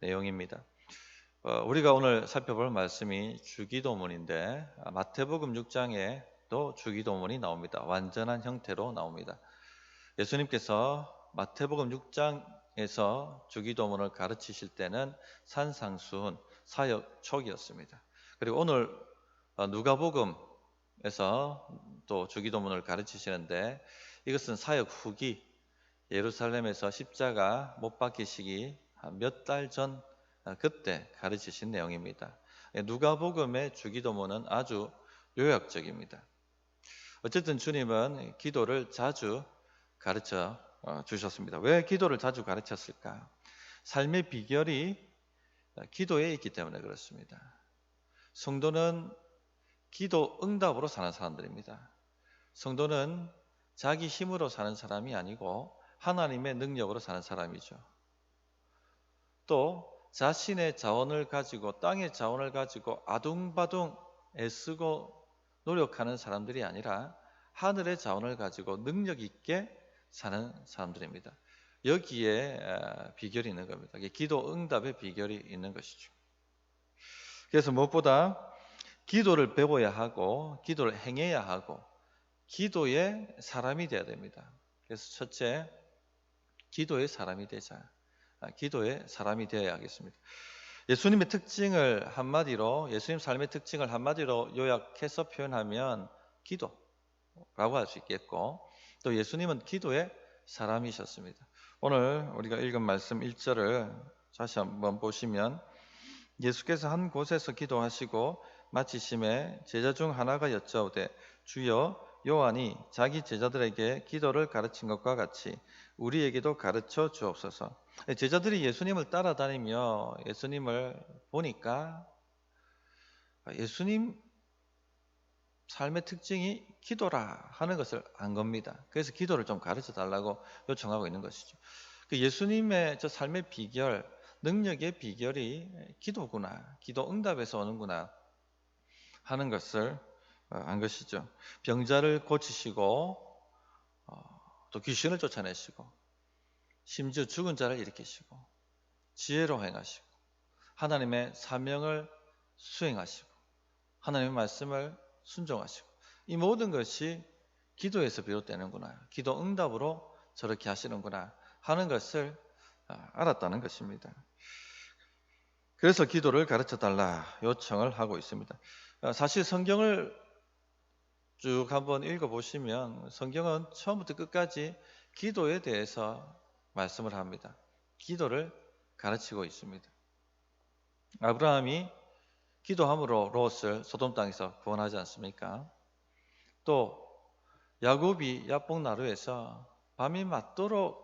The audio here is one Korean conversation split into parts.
내용입니다. 우리가 오늘 살펴볼 말씀이 주기도문인데 마태복음 6장에 또 주기도문이 나옵니다. 완전한 형태로 나옵니다. 예수님께서 마태복음 6장에서 주기도문을 가르치실 때는 산상수훈, 사역 초기였습니다. 그리고 오늘 누가복음에서 또 주기도문을 가르치시는데 이것은 사역 후기, 예루살렘에서 십자가 못 박히시기 몇 달 전 그때 가르치신 내용입니다. 누가복음의 주기도문은 아주 요약적입니다. 어쨌든 주님은 기도를 자주 가르쳐 주셨습니다. 왜 기도를 자주 가르쳤을까? 삶의 비결이 기도에 있기 때문에 그렇습니다. 성도는 기도 응답으로 사는 사람들입니다. 성도는 자기 힘으로 사는 사람이 아니고 하나님의 능력으로 사는 사람이죠. 또 자신의 자원을 가지고 땅의 자원을 가지고 아둥바둥 애쓰고 노력하는 사람들이 아니라 하늘의 자원을 가지고 능력 있게 사는 사람들입니다. 여기에 비결이 있는 겁니다. 기도 응답의 비결이 있는 것이죠. 그래서 무엇보다 기도를 배워야 하고 기도를 행해야 하고 기도의 사람이 되어야 됩니다. 그래서 첫째, 기도의 사람이 되자. 기도의 사람이 되어야 하겠습니다. 예수님의 특징을 한마디로, 예수님 삶의 특징을 한마디로 요약해서 표현하면 기도라고 할 수 있겠고, 또 예수님은 기도의 사람이셨습니다. 오늘 우리가 읽은 말씀 1절을 다시 한번 보시면 예수께서 한 곳에서 기도하시고 마치심에 제자 중 하나가 여짜오되 주여 요한이 자기 제자들에게 기도를 가르친 것과 같이 우리에게도 가르쳐 주옵소서. 제자들이 예수님을 따라다니며 예수님을 보니까 예수님 삶의 특징이 기도라 하는 것을 안 겁니다. 그래서 기도를 좀 가르쳐 달라고 요청하고 있는 것이죠. 예수님의 저 삶의 비결, 능력의 비결이 기도구나, 기도 응답에서 오는구나 하는 것을 안 것이죠. 병자를 고치시고 또 귀신을 쫓아내시고 심지어 죽은 자를 일으키시고 지혜로 행하시고 하나님의 사명을 수행하시고 하나님의 말씀을 순종하시고 이 모든 것이 기도에서 비롯되는구나, 기도 응답으로 저렇게 하시는구나 하는 것을 알았다는 것입니다. 그래서 기도를 가르쳐달라 요청을 하고 있습니다. 사실 성경을 쭉 한번 읽어보시면 성경은 처음부터 끝까지 기도에 대해서 말씀을 합니다. 기도를 가르치고 있습니다. 아브라함이 기도함으로 롯을 소돔 땅에서 구원하지 않습니까? 또 야곱이 야복나루에서 밤이 맞도록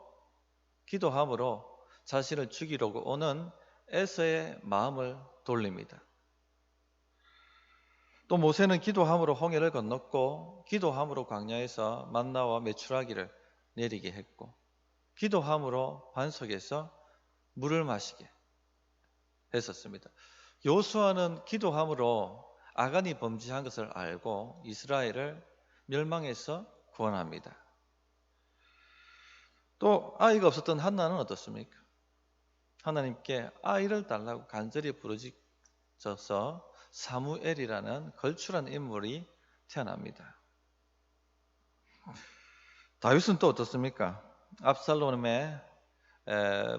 기도함으로 자신을 죽이려고 오는 에서의 마음을 돌립니다. 또 모세는 기도함으로 홍해를 건넜고 기도함으로 광야에서 만나와 메추라기를 내리게 했고 기도함으로 반석에서 물을 마시게 했었습니다. 요수아는 기도함으로 아간이 범죄한 것을 알고 이스라엘을 멸망해서 구원합니다. 또 아이가 없었던 한나는 어떻습니까? 하나님께 아이를 달라고 간절히 부르짖어서 사무엘이라는 걸출한 인물이 태어납니다. 다윗은 또 어떻습니까? 압살롬의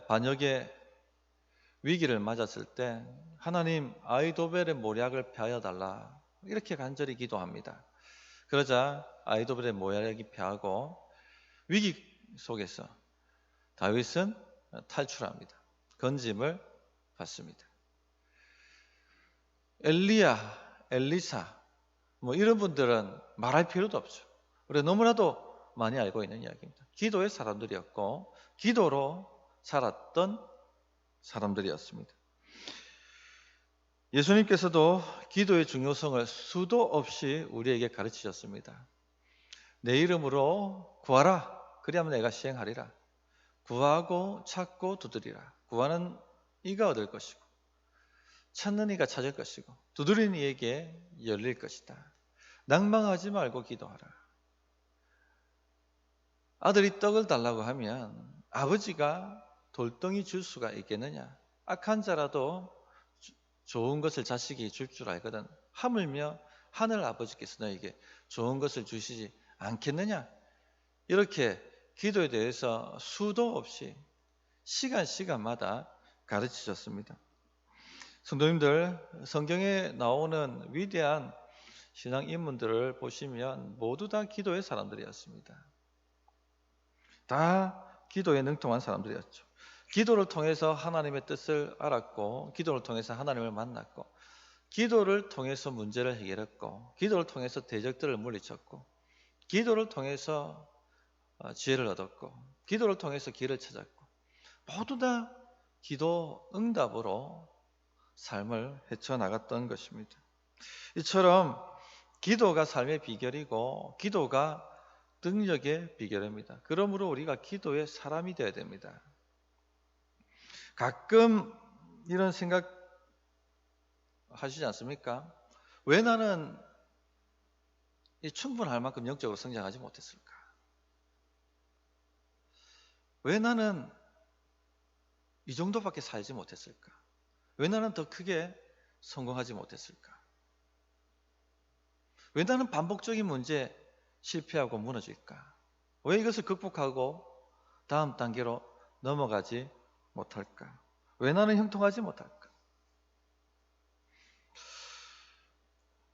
반역의 위기를 맞았을 때 하나님 아이도벨의 모략을 패하여 달라 이렇게 간절히 기도합니다. 그러자 아이도벨의 모략이 패하고 위기 속에서 다윗은 탈출합니다. 건짐을 받습니다. 엘리야, 엘리사 이런 분들은 말할 필요도 없죠. 우리가 너무나도 많이 알고 있는 이야기입니다. 기도의 사람들이었고 기도로 살았던 사람들이었습니다. 예수님께서도 기도의 중요성을 수도 없이 우리에게 가르치셨습니다. 내 이름으로 구하라. 그리하면 내가 시행하리라. 구하고 찾고 두드리라. 구하는 이가 얻을 것이고 찾는 이가 찾을 것이고 두드리는 이에게 열릴 것이다. 낭망하지 말고 기도하라. 아들이 떡을 달라고 하면 아버지가 돌덩이 줄 수가 있겠느냐? 악한 자라도 좋은 것을 자식이 줄 줄 알거든. 하물며 하늘 아버지께서 너에게 좋은 것을 주시지 않겠느냐? 이렇게 기도에 대해서 수도 없이 시간마다 가르치셨습니다. 성도님들, 성경에 나오는 위대한 신앙 인물들을 보시면 모두 다 기도의 사람들이었습니다. 다 기도에 능통한 사람들이었죠. 기도를 통해서 하나님의 뜻을 알았고, 기도를 통해서 하나님을 만났고, 기도를 통해서 문제를 해결했고, 기도를 통해서 대적들을 물리쳤고, 기도를 통해서 지혜를 얻었고, 기도를 통해서 길을 찾았고, 모두 다 기도 응답으로 삶을 헤쳐나갔던 것입니다. 이처럼 기도가 삶의 비결이고 기도가 능력의 비결입니다. 그러므로 우리가 기도의 사람이 되어야 됩니다. 가끔 이런 생각 하시지 않습니까? 왜 나는 충분할 만큼 영적으로 성장하지 못했을까? 왜 나는 이 정도밖에 살지 못했을까? 왜 나는 더 크게 성공하지 못했을까? 왜 나는 반복적인 문제에 실패하고 무너질까? 왜 이것을 극복하고 다음 단계로 넘어가지 못할까? 왜 나는 형통하지 못할까?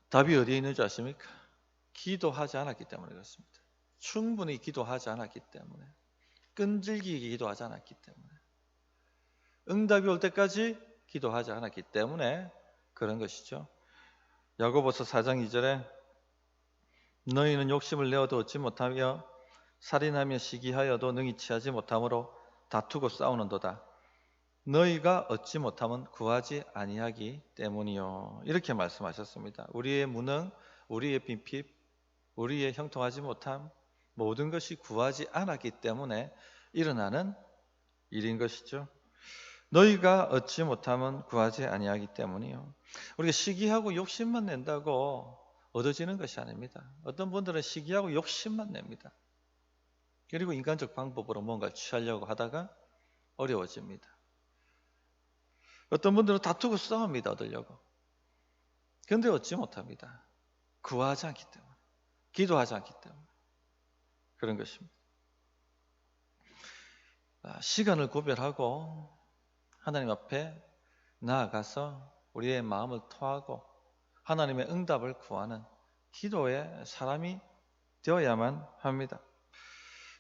답이 어디에 있는 줄 아십니까? 기도하지 않았기 때문에 그렇습니다. 충분히 기도하지 않았기 때문에, 끈질기게 기도하지 않았기 때문에, 응답이 올 때까지 기도하지 않았기 때문에 그런 것이죠. 야고보서 4장 2절에 너희는 욕심을 내어도 얻지 못하며 살인하며 시기하여도 능히 취하지 못함으로 다투고 싸우는도다. 너희가 얻지 못하면 구하지 아니하기 때문이요. 이렇게 말씀하셨습니다. 우리의 무능, 우리의 빈핍, 우리의 형통하지 못함, 모든 것이 구하지 않았기 때문에 일어나는 일인 것이죠. 너희가 얻지 못하면 구하지 아니하기 때문이요. 우리가 시기하고 욕심만 낸다고 얻어지는 것이 아닙니다. 어떤 분들은 시기하고 욕심만 냅니다. 그리고 인간적 방법으로 뭔가를 취하려고 하다가 어려워집니다. 어떤 분들은 다투고 싸웁니다. 얻으려고. 그런데 얻지 못합니다. 구하지 않기 때문에, 기도하지 않기 때문에 그런 것입니다. 시간을 구별하고 하나님 앞에 나아가서 우리의 마음을 토하고 하나님의 응답을 구하는 기도의 사람이 되어야만 합니다.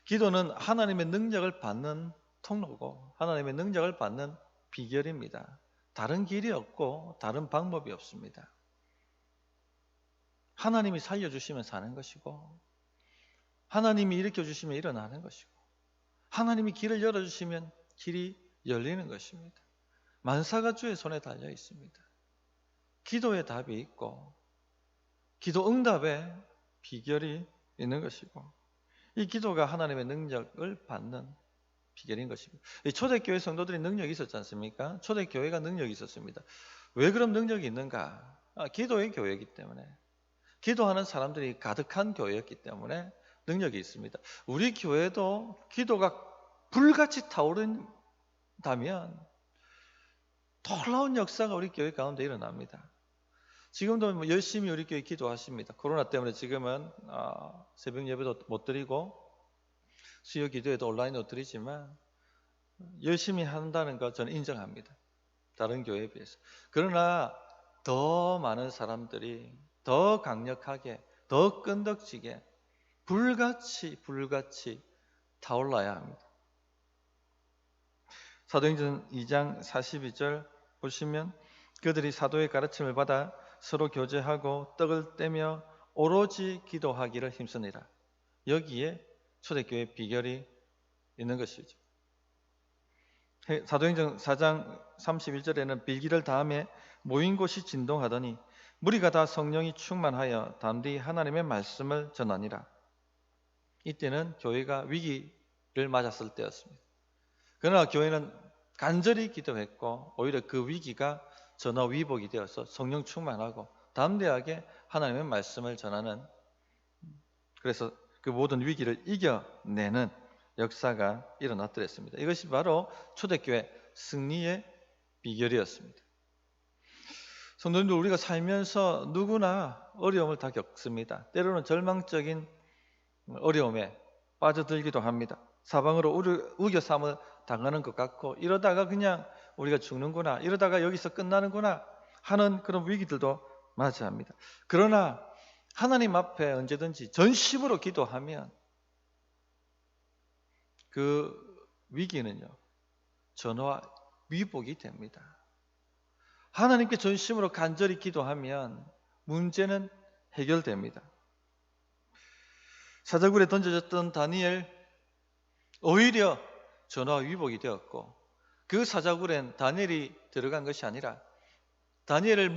기도는 하나님의 능력을 받는 통로고 하나님의 능력을 받는 비결입니다. 다른 길이 없고 다른 방법이 없습니다. 하나님이 살려주시면 사는 것이고 하나님이 일으켜주시면 일어나는 것이고 하나님이 길을 열어주시면 길이 열리는 것입니다. 만사가 주의 손에 달려 있습니다. 기도의 답이 있고 기도 응답의 비결이 있는 것이고 이 기도가 하나님의 능력을 받는 비결인 것입니다. 초대교회 성도들이 능력이 있었지 않습니까? 초대교회가 능력이 있었습니다. 왜 그럼 능력이 있는가? 기도의 교회이기 때문에 기도하는 사람들이 가득한 교회였기 때문에 능력이 있습니다. 우리 교회도 기도가 불같이 타오른다면 놀라운 역사가 우리 교회 가운데 일어납니다. 지금도 열심히 우리 교회 기도하십니다. 코로나 때문에 지금은 새벽 예배도 못 드리고 수요 기도에도 온라인으로 드리지만 열심히 한다는 것 저는 인정합니다. 다른 교회에 비해서. 그러나 더 많은 사람들이 더 강력하게, 더 끈덕지게 불같이 타올라야 합니다. 사도행전 2장 42절 보시면 그들이 사도의 가르침을 받아 서로 교제하고 떡을 떼며 오로지 기도하기를 힘쓰니라. 여기에 초대교회의 비결이 있는 것이죠. 사도행전 4장 31절에는 빌기를 다음에 모인 곳이 진동하더니 무리가 다 성령이 충만하여 담대히 하나님의 말씀을 전하니라. 이때는 교회가 위기를 맞았을 때였습니다. 그러나 교회는 간절히 기도했고 오히려 그 위기가 전화위복이 되어서 성령 충만하고 담대하게 하나님의 말씀을 전하는, 그래서 그 모든 위기를 이겨내는 역사가 일어났더랬습니다. 이것이 바로 초대교회 승리의 비결이었습니다. 성도님들, 우리가 살면서 누구나 어려움을 다 겪습니다. 때로는 절망적인 어려움에 빠져들기도 합니다. 사방으로 우겨 삼아 당하는 것 같고, 이러다가 그냥 우리가 죽는구나, 이러다가 여기서 끝나는구나 하는 그런 위기들도 맞이합니다. 그러나 하나님 앞에 언제든지 전심으로 기도하면 그 위기는요, 전화 위복이 됩니다. 하나님께 전심으로 간절히 기도하면 문제는 해결됩니다. 사자굴에 던져졌던 다니엘, 오히려 전화 위복이 되었고, 그 사자굴엔 다니엘이 들어간 것이 아니라 다니엘을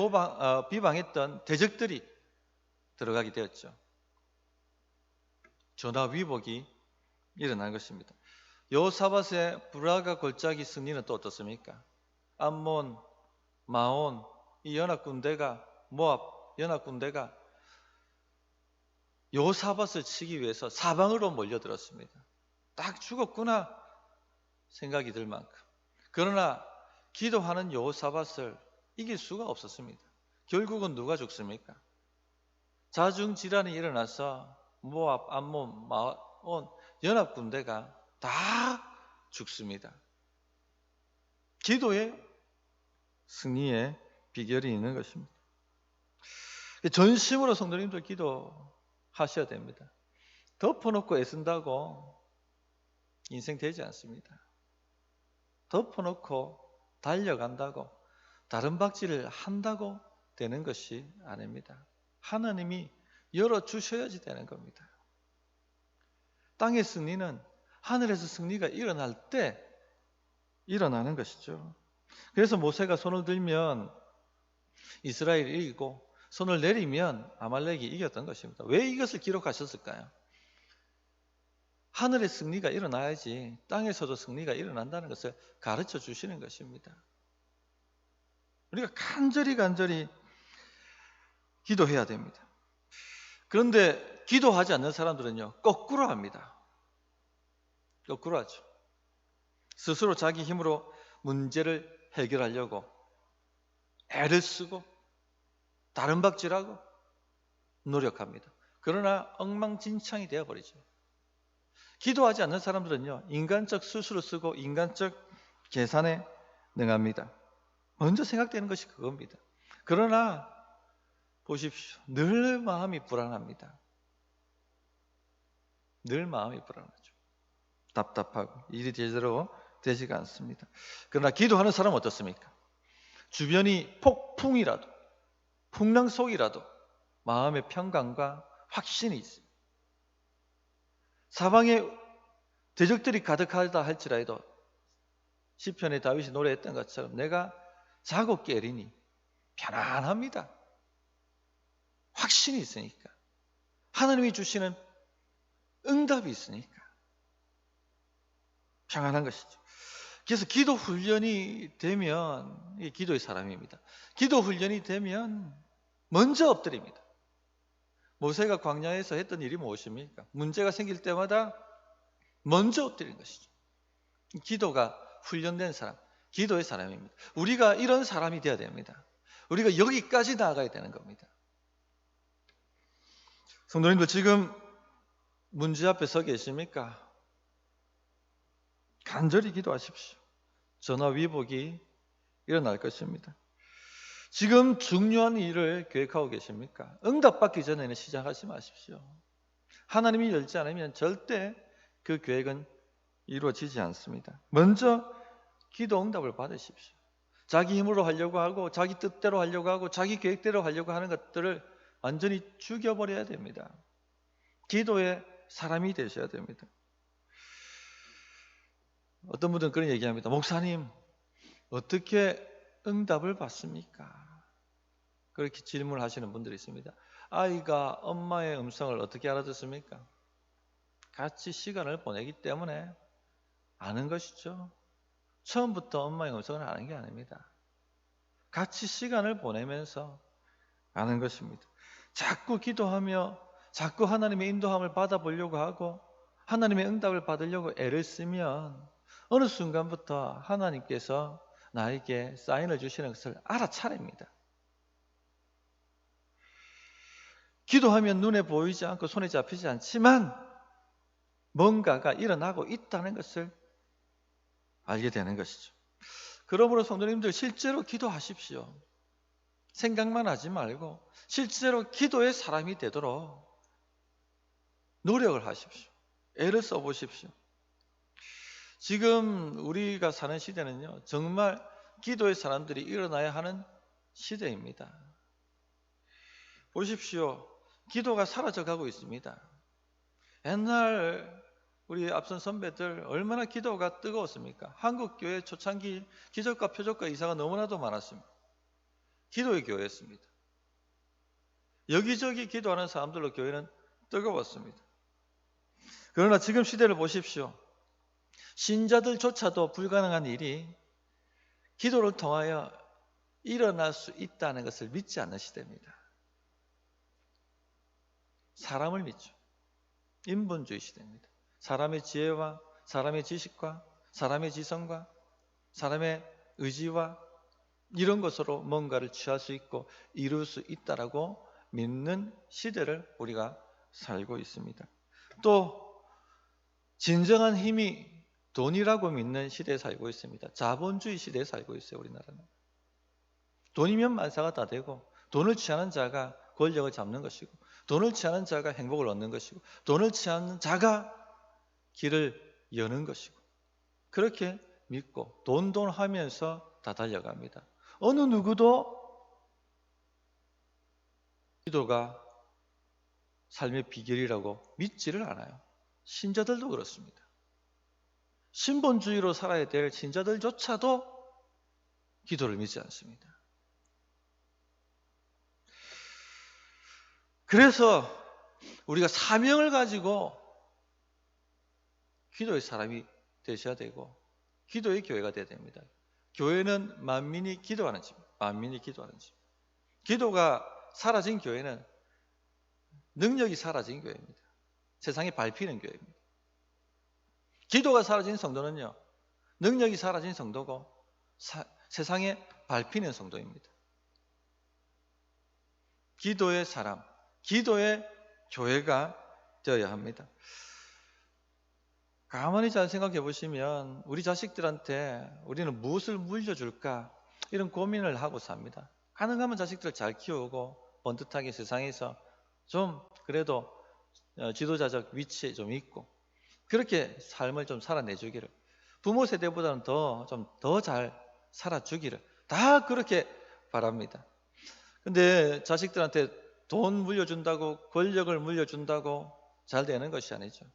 비방했던 대적들이 들어가게 되었죠. 전화 위복이 일어난 것입니다. 여호사밧의 불화가 골짜기 승리는 또 어떻습니까? 암몬, 마온, 이 연합군대가, 모압 연합군대가 여호사밧을 치기 위해서 사방으로 몰려들었습니다. 딱 죽었구나 생각이 들 만큼. 그러나 기도하는 여호사밧을 이길 수가 없었습니다. 결국은 누가 죽습니까? 자중질환이 일어나서 모압, 암몬, 마온 연합군대가 다 죽습니다. 기도의 승리의 비결이 있는 것입니다. 전심으로 성도님들 기도하셔야 됩니다. 덮어놓고 애쓴다고 인생 되지 않습니다. 덮어놓고 달려간다고, 다른 박질을 한다고 되는 것이 아닙니다. 하나님이 열어주셔야지 되는 겁니다. 땅의 승리는 하늘에서 승리가 일어날 때 일어나는 것이죠. 그래서 모세가 손을 들면 이스라엘이 이기고, 손을 내리면 아말렉이 이겼던 것입니다. 왜 이것을 기록하셨을까요? 하늘의 승리가 일어나야지 땅에서도 승리가 일어난다는 것을 가르쳐 주시는 것입니다. 우리가 간절히 기도해야 됩니다. 그런데 기도하지 않는 사람들은요, 거꾸로 합니다. 거꾸로 하죠. 스스로 자기 힘으로 문제를 해결하려고 애를 쓰고 다른 박질하고 노력합니다. 그러나 엉망진창이 되어버리죠. 기도하지 않는 사람들은요, 인간적 수술을 쓰고 인간적 계산에 능합니다. 먼저 생각되는 것이 그겁니다. 그러나 보십시오, 늘 마음이 불안합니다. 늘 마음이 불안하죠. 답답하고 일이 제대로 되지가 않습니다. 그러나 기도하는 사람은 어떻습니까? 주변이 폭풍이라도, 풍랑 속이라도 마음의 평강과 확신이 있습니다. 사방에 대적들이 가득하다 할지라도 시편의 다윗이 노래했던 것처럼 내가 자고 깨리니 편안합니다. 확신이 있으니까, 하나님이 주시는 응답이 있으니까 평안한 것이죠. 그래서 기도 훈련이 되면, 이게 기도의 사람입니다. 기도 훈련이 되면 먼저 엎드립니다. 모세가 광야에서 했던 일이 무엇입니까? 문제가 생길 때마다 먼저 엎드리는 것이죠. 기도가 훈련된 사람, 기도의 사람입니다. 우리가 이런 사람이 되어야 됩니다. 우리가 여기까지 나아가야 되는 겁니다. 성도님들, 지금 문제 앞에 서 계십니까? 간절히 기도하십시오. 전화위복이 일어날 것입니다. 지금 중요한 일을 계획하고 계십니까? 응답받기 전에는 시작하지 마십시오. 하나님이 열지 않으면 절대 그 계획은 이루어지지 않습니다. 먼저 기도 응답을 받으십시오. 자기 힘으로 하려고 하고, 자기 뜻대로 하려고 하고, 자기 계획대로 하려고 하는 것들을 완전히 죽여버려야 됩니다. 기도의 사람이 되셔야 됩니다. 어떤 분들은 그런 얘기합니다. 목사님, 어떻게 응답을 받습니까? 그렇게 질문을 하시는 분들이 있습니다. 아이가 엄마의 음성을 어떻게 알아듣습니까? 같이 시간을 보내기 때문에 아는 것이죠. 처음부터 엄마의 음성을 아는 게 아닙니다. 같이 시간을 보내면서 아는 것입니다. 자꾸 기도하며 자꾸 하나님의 인도함을 받아보려고 하고 하나님의 응답을 받으려고 애를 쓰면 어느 순간부터 하나님께서 나에게 사인을 주시는 것을 알아차립니다. 기도하면 눈에 보이지 않고 손에 잡히지 않지만 뭔가가 일어나고 있다는 것을 알게 되는 것이죠. 그러므로 성도님들 실제로 기도하십시오. 생각만 하지 말고 실제로 기도의 사람이 되도록 노력을 하십시오. 애를 써보십시오. 지금 우리가 사는 시대는요, 정말 기도의 사람들이 일어나야 하는 시대입니다. 보십시오. 기도가 사라져가고 있습니다. 옛날 우리 앞선 선배들 얼마나 기도가 뜨거웠습니까? 한국교회 초창기 기적과 표적과 이사가 너무나도 많았습니다. 기도의 교회였습니다. 여기저기 기도하는 사람들로 교회는 뜨거웠습니다. 그러나 지금 시대를 보십시오. 신자들조차도 불가능한 일이 기도를 통하여 일어날 수 있다는 것을 믿지 않는 시대입니다. 사람을 믿죠. 인본주의 시대입니다. 사람의 지혜와 사람의 지식과 사람의 지성과 사람의 의지와 이런 것으로 뭔가를 취할 수 있고 이룰 수 있다라고 믿는 시대를 우리가 살고 있습니다. 또 진정한 힘이 돈이라고 믿는 시대에 살고 있습니다. 자본주의 시대에 살고 있어요, 우리나라는. 돈이면 만사가 다 되고 돈을 취하는 자가 권력을 잡는 것이고 돈을 취하는 자가 행복을 얻는 것이고 돈을 취하는 자가 길을 여는 것이고 그렇게 믿고 돈 하면서 다 달려갑니다. 어느 누구도 기도가 삶의 비결이라고 믿지를 않아요. 신자들도 그렇습니다. 신본주의로 살아야 될 신자들조차도 기도를 믿지 않습니다. 그래서 우리가 사명을 가지고 기도의 사람이 되셔야 되고 기도의 교회가 되어야 됩니다. 교회는 만민이 기도하는 집, 만민이 기도하는 집. 기도가 사라진 교회는 능력이 사라진 교회입니다. 세상에 밟히는 교회입니다. 기도가 사라진 성도는요, 능력이 사라진 성도고 세상에 밟히는 성도입니다. 기도의 사람, 기도의 교회가 되어야 합니다. 가만히 잘 생각해 보시면 우리 자식들한테 우리는 무엇을 물려줄까 이런 고민을 하고 삽니다. 가능하면 자식들을 잘 키우고 번듯하게 세상에서 좀 그래도 지도자적 위치에 좀 있고 그렇게 삶을 좀 살아내주기를, 부모 세대보다는 더 잘 살아주기를 다 그렇게 바랍니다. 근데 자식들한테 돈 물려준다고 권력을 물려준다고 잘 되는 것이 아니죠.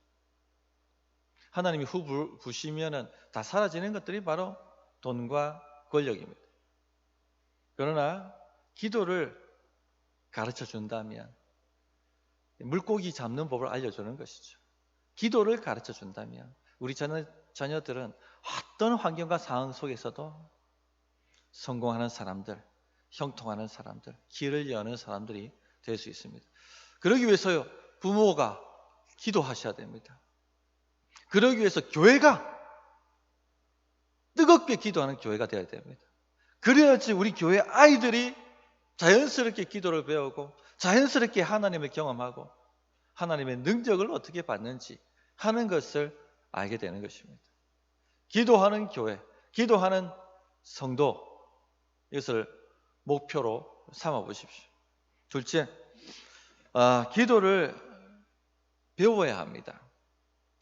하나님이 후 부시면은 다 사라지는 것들이 바로 돈과 권력입니다. 그러나 기도를 가르쳐 준다면 물고기 잡는 법을 알려주는 것이죠. 기도를 가르쳐 준다면 우리 자녀들은 어떤 환경과 상황 속에서도 성공하는 사람들, 형통하는 사람들, 길을 여는 사람들이 될 수 있습니다. 그러기 위해서요, 부모가 기도하셔야 됩니다. 그러기 위해서 교회가 뜨겁게 기도하는 교회가 되어야 됩니다. 그래야지 우리 교회 아이들이 자연스럽게 기도를 배우고 자연스럽게 하나님을 경험하고 하나님의 능력을 어떻게 받는지 하는 것을 알게 되는 것입니다. 기도하는 교회, 기도하는 성도, 이것을 목표로 삼아 보십시오. 둘째, 기도를 배워야 합니다.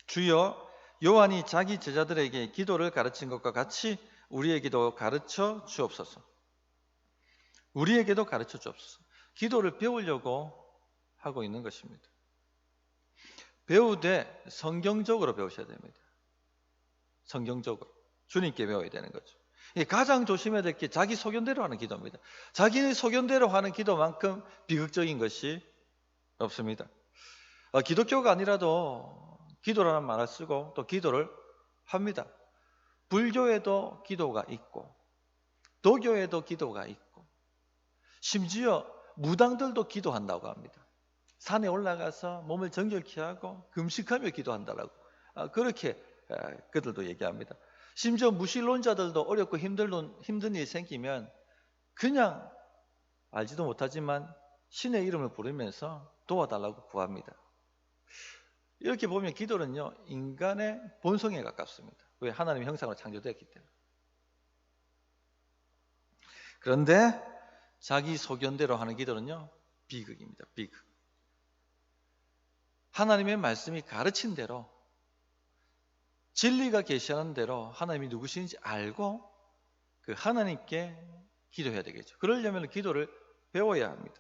주여, 요한이 자기 제자들에게 기도를 가르친 것과 같이 우리에게도 가르쳐 주옵소서. 우리에게도 가르쳐 주옵소서. 기도를 배우려고 하고 있는 것입니다. 배우되 성경적으로 배우셔야 됩니다. 성경적으로 주님께 배워야 되는 거죠. 가장 조심해야 될 게 자기 소견대로 하는 기도입니다. 자기 소견대로 하는 기도만큼 비극적인 것이 없습니다. 기독교가 아니라도 기도라는 말을 쓰고 또 기도를 합니다. 불교에도 기도가 있고 도교에도 기도가 있고 심지어 무당들도 기도한다고 합니다. 산에 올라가서 몸을 정결케 하고 금식하며 기도한다라고 그렇게 그들도 얘기합니다. 심지어 무신론자들도 어렵고 힘든 일이 생기면 그냥 알지도 못하지만 신의 이름을 부르면서 도와달라고 구합니다. 이렇게 보면 기도는요, 인간의 본성에 가깝습니다. 왜? 하나님의 형상으로 창조되었기 때문에. 그런데 자기 소견대로 하는 기도는요, 비극입니다. 비극. 하나님의 말씀이 가르친 대로, 진리가 계시하는 대로 하나님이 누구신지 알고 그 하나님께 기도해야 되겠죠. 그러려면 기도를 배워야 합니다.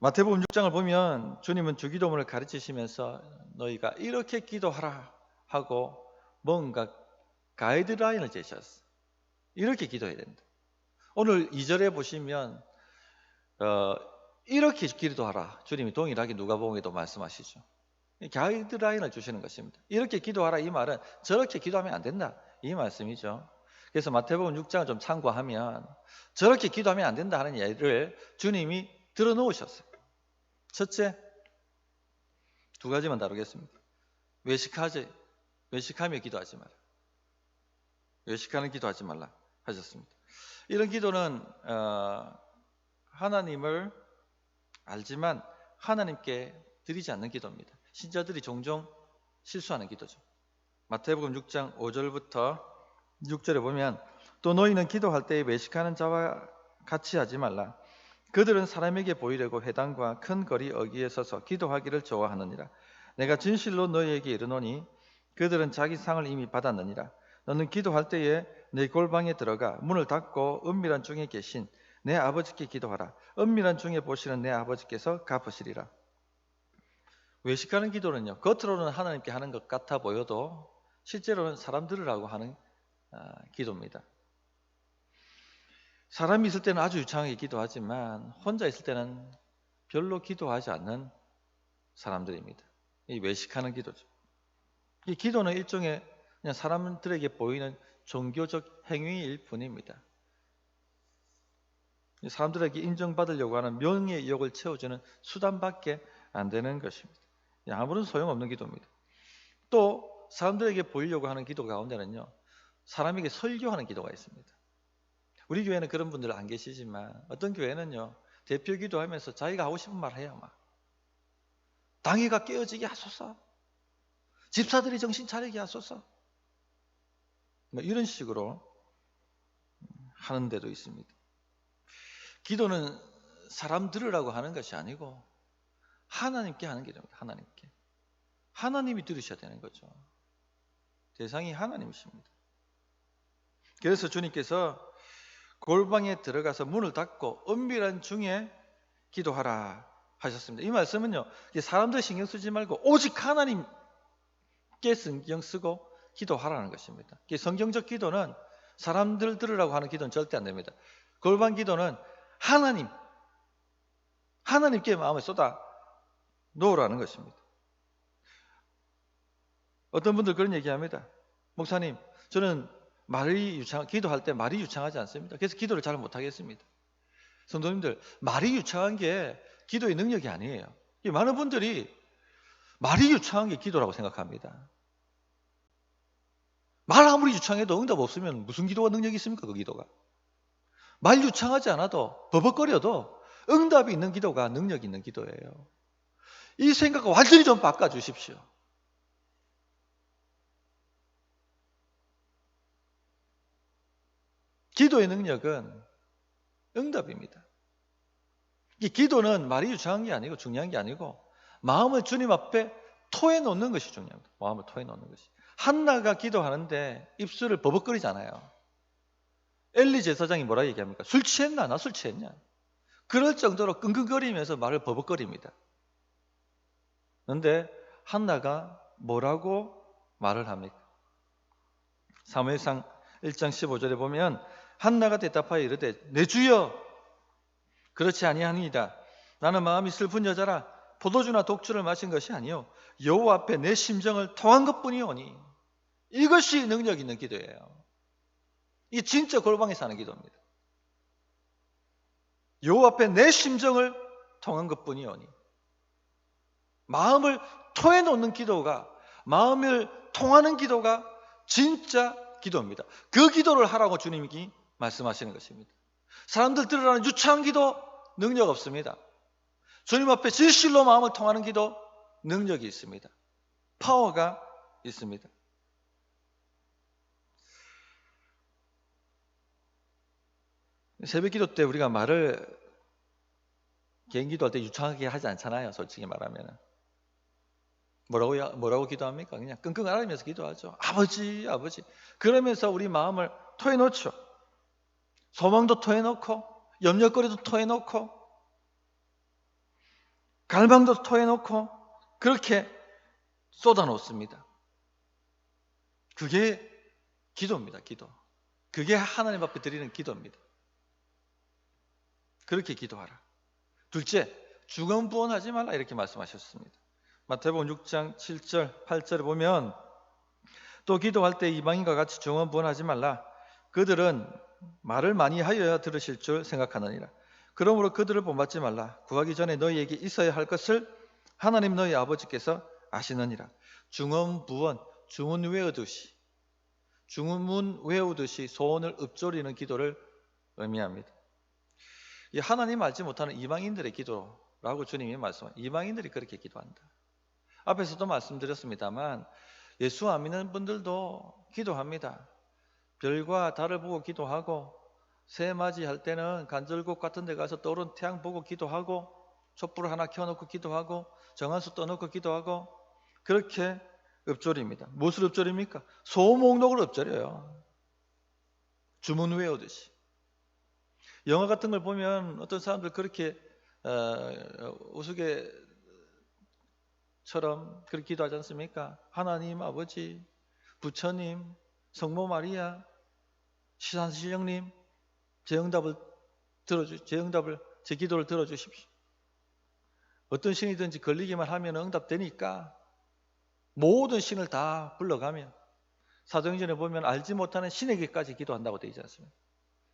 마태복음 6장을 보면 주님은 주기도문을 가르치시면서 너희가 이렇게 기도하라 하고 뭔가 가이드라인을 제시했어요. 이렇게 기도해야 된다. 오늘 2절에 보시면 이렇게 기도하라. 주님이 동일하게 누가복음에도 말씀하시죠. 가이드라인을 주시는 것입니다. 이렇게 기도하라 이 말은 저렇게 기도하면 안 된다 이 말씀이죠. 그래서 마태복음 6장을 좀 참고하면 저렇게 기도하면 안 된다 하는 예를 주님이 들어 놓으셨어요. 첫째, 두 가지만 다루겠습니다. 외식하며 기도하지 마라. 외식하는 기도하지 말라 하셨습니다. 이런 기도는 하나님을 알지만 하나님께 드리지 않는 기도입니다. 신자들이 종종 실수하는 기도죠. 마태복음 6장 5절부터 6절에 보면 또 너희는 기도할 때에 외식하는 자와 같이 하지 말라. 그들은 사람에게 보이려고 회당과 큰 거리 어귀에 서서 기도하기를 좋아하느니라. 내가 진실로 너희에게 이르노니 그들은 자기 상을 이미 받았느니라. 너는 기도할 때에 내 골방에 들어가 문을 닫고 은밀한 중에 계신 내 아버지께 기도하라. 은밀한 중에 보시는 내 아버지께서 갚으시리라. 외식하는 기도는요, 겉으로는 하나님께 하는 것 같아 보여도 실제로는 사람 들으라고 하는 기도입니다. 사람이 있을 때는 아주 유창하게 기도하지만 혼자 있을 때는 별로 기도하지 않는 사람들입니다. 이 외식하는 기도죠. 이 기도는 일종의 그냥 사람들에게 보이는 종교적 행위일 뿐입니다. 사람들에게 인정받으려고 하는 명예욕을 채워주는 수단밖에 안 되는 것입니다. 아무런 소용없는 기도입니다. 또 사람들에게 보이려고 하는 기도 가운데는요, 사람에게 설교하는 기도가 있습니다. 우리 교회는 그런 분들 안 계시지만 어떤 교회는요, 대표 기도하면서 자기가 하고 싶은 말 해야 막 당회가 깨어지게 하소서, 집사들이 정신 차리게 하소서, 뭐 이런 식으로 하는 데도 있습니다. 기도는 사람 들으라고 하는 것이 아니고 하나님께 하는 기도입니다. 하나님께. 하나님이 들으셔야 되는 거죠. 대상이 하나님이십니다. 그래서 주님께서 골방에 들어가서 문을 닫고 은밀한 중에 기도하라 하셨습니다. 이 말씀은요, 사람들 신경 쓰지 말고 오직 하나님께 신경 쓰고 기도하라는 것입니다. 성경적 기도는 사람들 들으라고 하는 기도는 절대 안 됩니다. 골방 기도는 하나님께 마음을 쏟아 놓으라는 것입니다. 어떤 분들 그런 얘기합니다. 목사님, 저는 기도할 때 말이 유창하지 않습니다. 그래서 기도를 잘 못하겠습니다. 성도님들, 말이 유창한 게 기도의 능력이 아니에요. 많은 분들이 말이 유창한 게 기도라고 생각합니다. 말 아무리 유창해도 응답 없으면 무슨 기도가 능력이 있습니까? 그 기도가. 말 유창하지 않아도 버벅거려도 응답이 있는 기도가 능력 있는 기도예요. 이 생각을 완전히 좀 바꿔주십시오. 기도의 능력은 응답입니다. 이 기도는 말이 유창한 게 아니고 중요한 게 아니고 마음을 주님 앞에 토해놓는 것이 중요합니다. 마음을 토해놓는 것이. 한나가 기도하는데 입술을 버벅거리잖아요. 엘리 제사장이 뭐라 얘기합니까? 술 취했나? 나 술 취했냐? 그럴 정도로 끙끙거리면서 말을 버벅거립니다. 그런데 한나가 뭐라고 말을 합니까? 사무엘상 1장 15절에 보면 한나가 대답하여 이르되 내 주여 그렇지 아니하니이다. 나는 마음이 슬픈 여자라 포도주나 독주를 마신 것이 아니요 여호와 앞에 내 심정을 통한 것뿐이오니. 이것이 능력 있는 기도예요. 이 진짜 골방에서 하는 기도입니다. 여호와 앞에 내 심정을 통한 것뿐이오니. 마음을 토해놓는 기도가, 마음을 통하는 기도가 진짜 기도입니다. 그 기도를 하라고 주님이 말씀하시는 것입니다. 사람들 들으라는 유창한 기도 능력 없습니다. 주님 앞에 진실로 마음을 통하는 기도 능력이 있습니다. 파워가 있습니다. 새벽 기도 때 우리가 말을 개인 기도할 때 유창하게 하지 않잖아요. 솔직히 말하면. 뭐라고 기도합니까? 그냥 끙끙 앓으면서 기도하죠. 아버지, 아버지. 그러면서 우리 마음을 토해놓죠. 소망도 토해놓고, 염려거리도 토해놓고, 갈망도 토해놓고, 그렇게 쏟아놓습니다. 그게 기도입니다. 기도. 그게 하나님 앞에 드리는 기도입니다. 그렇게 기도하라. 둘째, 중언부언하지 말라 이렇게 말씀하셨습니다. 마태복음 6장 7절 8절에 보면 또 기도할 때 이방인과 같이 중언부언하지 말라. 그들은 말을 많이 하여야 들으실 줄 생각하느니라. 그러므로 그들을 본받지 말라. 구하기 전에 너희에게 있어야 할 것을 하나님 너희 아버지께서 아시느니라. 중언부언, 주문 외우듯이 소원을 읊조리는 기도를 의미합니다. 이 하나님 알지 못하는 이방인들의 기도라고 주님이 말씀하십니다. 이방인들이 그렇게 기도한다. 앞에서도 말씀드렸습니다만 예수 안 믿는 분들도 기도합니다. 별과 달을 보고 기도하고 새 맞이할 때는 간절곶 같은 데 가서 떠오른 태양 보고 기도하고 촛불 하나 켜놓고 기도하고 정한수 떠놓고 기도하고 그렇게 읊조립니다. 무엇을 읊조립니까? 소목록을 읊조려요. 주문 외우듯이. 영화 같은 걸 보면 어떤 사람들 그렇게 우스개처럼 그렇게 기도하지 않습니까? 하나님 아버지, 부처님, 성모 마리아, 시산신령님 제 기도를 들어주십시오. 어떤 신이든지 걸리기만 하면 응답되니까 모든 신을 다 불러가면 사도행전에 보면 알지 못하는 신에게까지 기도한다고 되어 있지 않습니까?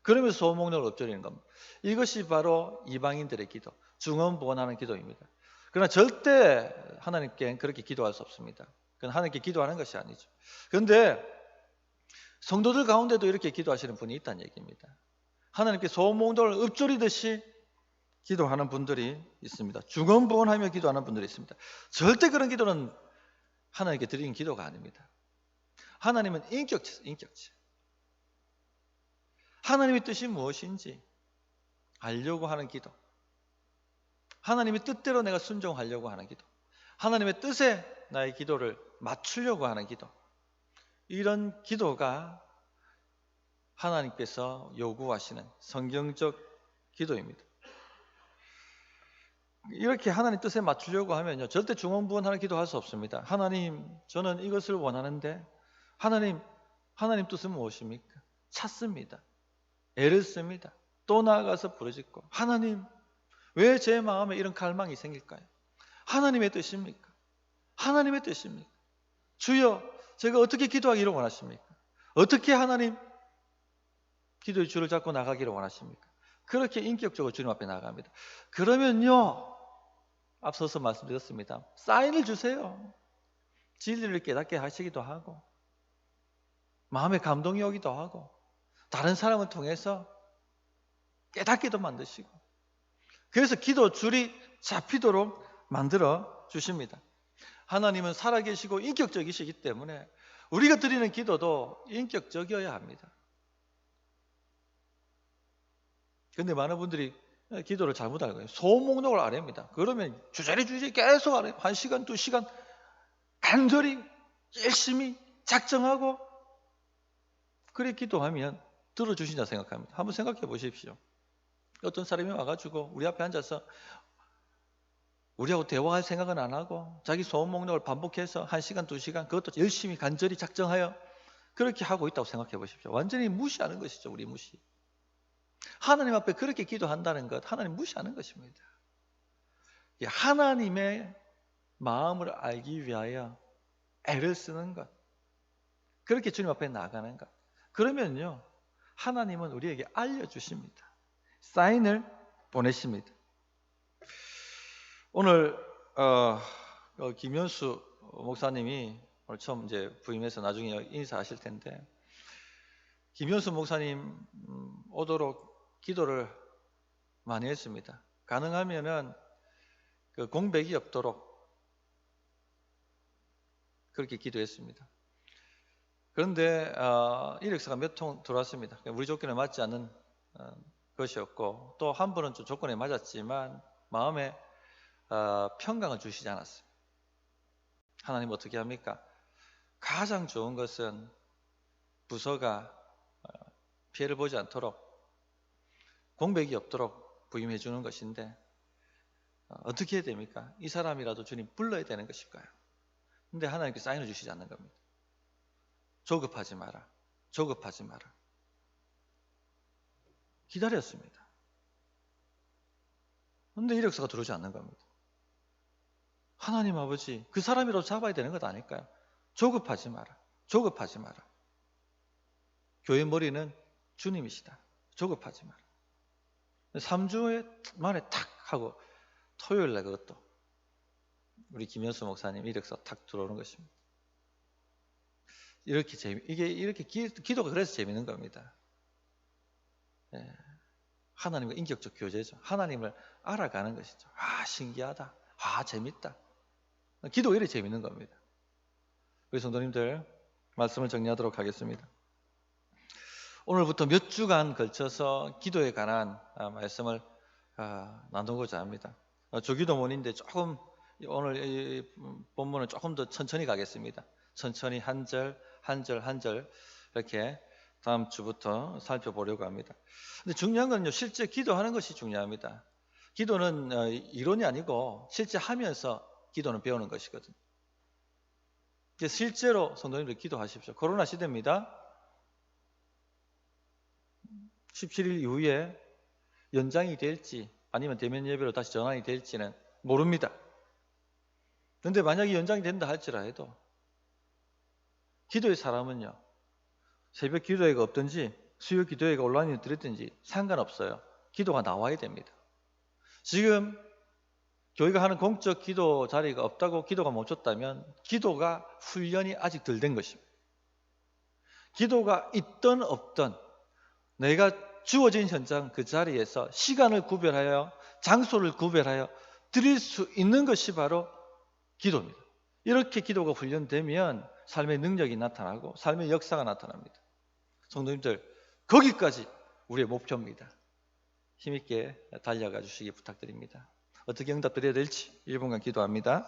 그러면서 소목록을 읊조리는 겁니다. 이것이 바로 이방인들의 기도, 중언부언하는 기도입니다. 그러나 절대 하나님께 그렇게 기도할 수 없습니다. 그건 하나님께 기도하는 것이 아니죠. 그런데 성도들 가운데도 이렇게 기도하시는 분이 있다는 얘기입니다. 하나님께 소목록을 읊조리듯이 기도하는 분들이 있습니다. 중언부언하며 기도하는 분들이 있습니다. 절대 그런 기도는 하나님께 드리는 기도가 아닙니다. 하나님은 인격체. 하나님의 뜻이 무엇인지 알려고 하는 기도. 하나님의 뜻대로 내가 순종하려고 하는 기도. 하나님의 뜻에 나의 기도를 맞추려고 하는 기도. 이런 기도가 하나님께서 요구하시는 성경적 기도입니다. 이렇게 하나님 뜻에 맞추려고 하면요, 절대 중언부언하는 기도할 수 없습니다. 하나님, 저는 이것을 원하는데 하나님 뜻은 무엇입니까? 찾습니다. 애를 씁니다. 또 나아가서 부르짖고, 하나님, 왜 제 마음에 이런 갈망이 생길까요? 하나님의 뜻입니까? 하나님의 뜻입니까? 주여, 제가 어떻게 기도하기를 원하십니까? 어떻게 하나님 기도의 줄을 잡고 나가기를 원하십니까? 그렇게 인격적으로 주님 앞에 나갑니다. 그러면요, 앞서서 말씀드렸습니다. 사인을 주세요. 진리를 깨닫게 하시기도 하고, 마음에 감동이 오기도 하고, 다른 사람을 통해서 깨닫게도 만드시고, 그래서 기도 줄이 잡히도록 만들어 주십니다. 하나님은 살아계시고 인격적이시기 때문에 우리가 드리는 기도도 인격적이어야 합니다. 그런데 많은 분들이 기도를 잘못 알고 소목록을 안 합니다. 그러면 주저리 계속 안 해요. 1시간, 2시간 간절히 열심히 작정하고 그래 기도하면 들어주신다 생각합니다. 한번 생각해 보십시오. 어떤 사람이 와가지고 우리 앞에 앉아서 우리하고 대화할 생각은 안 하고 자기 소원목록을 반복해서 1시간, 2시간 그것도 열심히 간절히 작정하여 그렇게 하고 있다고 생각해 보십시오. 완전히 무시하는 것이죠. 우리 무시. 하나님 앞에 그렇게 기도한다는 것, 하나님 무시하는 것입니다. 하나님의 마음을 알기 위하여 애를 쓰는 것, 그렇게 주님 앞에 나가는 것. 그러면요, 하나님은 우리에게 알려주십니다. 사인을 보내십니다. 오늘 김현수 목사님이 오늘 처음 이제 부임해서 나중에 인사하실 텐데, 김현수 목사님 오도록 기도를 많이 했습니다. 가능하면은 그 공백이 없도록 그렇게 기도했습니다. 그런데 이력서가 몇 통 들어왔습니다. 우리 조건에 맞지 않는 것이었고, 또 한 분은 좀 조건에 맞았지만 마음에 평강을 주시지 않았어요. 하나님 어떻게 합니까? 가장 좋은 것은 부서가 피해를 보지 않도록, 공백이 없도록 부임해 주는 것인데, 어떻게 해야 됩니까? 이 사람이라도 주님 불러야 되는 것일까요? 근데 하나님께 사인을 주시지 않는 겁니다. 조급하지 마라. 조급하지 마라. 기다렸습니다. 근데 이력서가 들어오지 않는 겁니다. 하나님 아버지, 그 사람이라도 잡아야 되는 것 아닐까요? 조급하지 마라. 조급하지 마라. 교회 머리는 주님이시다. 조급하지 마라. 3주 만에 탁 하고 토요일 날 그것도 우리 김현수 목사님 이력서 탁 들어오는 것입니다. 이렇게 기도가 그래서 재밌는 겁니다. 예, 하나님과 인격적 교제죠. 하나님을 알아가는 것이죠. 신기하다. 재밌다. 기도가 이렇게 재밌는 겁니다. 우리 성도님들, 말씀을 정리하도록 하겠습니다. 오늘부터 몇 주간 걸쳐서 기도에 관한 말씀을 나누고자 합니다. 주기도문인데 조금 오늘 이 본문은 조금 더 천천히 가겠습니다. 천천히 한 절 한 절 한 절 이렇게 다음 주부터 살펴보려고 합니다. 근데 중요한 건요, 실제 기도하는 것이 중요합니다. 기도는 이론이 아니고 실제 하면서 기도는 배우는 것이거든요. 실제로 성도님들 기도하십시오. 코로나 시대입니다. 17일 이후에 연장이 될지 아니면 대면 예배로 다시 전환이 될지는 모릅니다. 그런데 만약에 연장이 된다 할지라도 기도의 사람은요, 새벽 기도회가 없든지 수요 기도회가 온라인에 들었든지 상관없어요. 기도가 나와야 됩니다. 지금 교회가 하는 공적 기도 자리가 없다고 기도가 멈췄다면 기도가 훈련이 아직 덜 된 것입니다. 기도가 있든 없든 내가 주어진 현장 그 자리에서 시간을 구별하여 장소를 구별하여 드릴 수 있는 것이 바로 기도입니다. 이렇게 기도가 훈련되면 삶의 능력이 나타나고 삶의 역사가 나타납니다. 성도님들, 거기까지 우리의 목표입니다. 힘있게 달려가 주시기 부탁드립니다. 어떻게 응답드려야 될지 1분간 기도합니다.